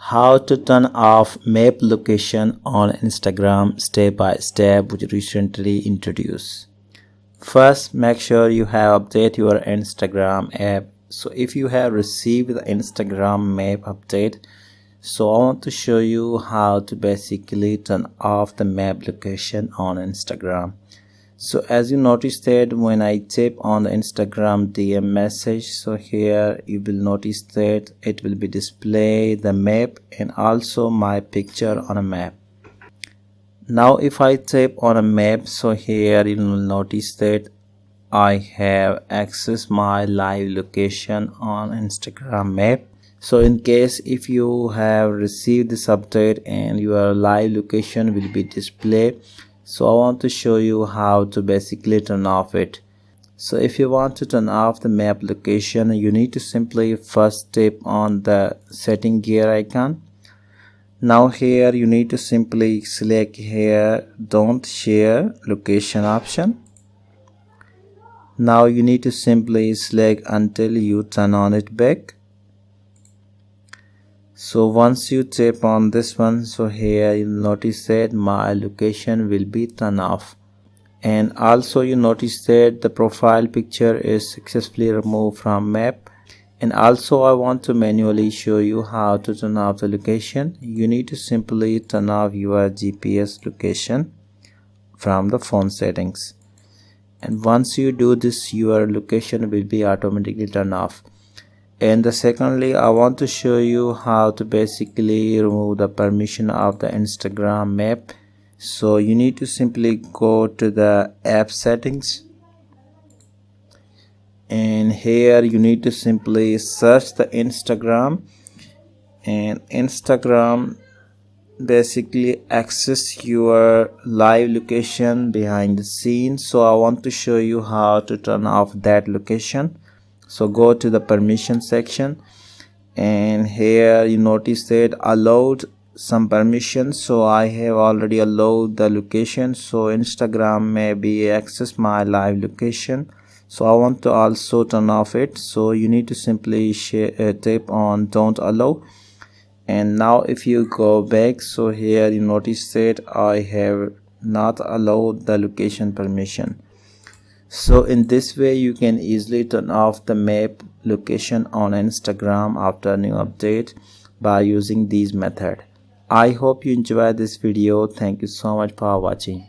How to turn off map location on Instagram step by step, which recently introduced. First, make sure you have updated your Instagram app. So if you have received the Instagram map update, so I want to show you how to basically turn off the map location on Instagram. So as you notice that when I tap on the Instagram DM message, so here you will notice that it will be display the map and also my picture on a map. Now if I tap on a map, so here you will notice that I have accessed my live location on Instagram map. So in case if you have received this update and your live location will be displayed, so I want to show you how to basically turn off it. So if you want to turn off the map location, you need to simply first tap on the setting gear icon. Now here you need to simply select here don't share location option. Now you need to simply select until you turn on it back. So once you tap on this one, so here you'll notice that my location will be turned off, and also you notice that the profile picture is successfully removed from map. And also I want to manually show you how to turn off the location. You need to simply turn off your GPS location from the phone settings, and once you do this, your location will be automatically turned off. And secondly, I want to show you how to basically remove the permission of the Instagram map. So you need to simply go to the app settings, and here you need to simply search the Instagram, and Instagram basically access your live location behind the scenes. So I want to show you how to turn off that location. So go to the permission section, and here you notice that allowed some permissions. So I have already allowed the location, so Instagram may be access my live location. So I want to also turn off it. So you need to simply tap on don't allow. And now if you go back, so here you notice that I have not allowed the location permission. So in this way you can easily turn off the map location on Instagram after a new update by using these methods. I hope you enjoyed this video. Thank you so much for watching.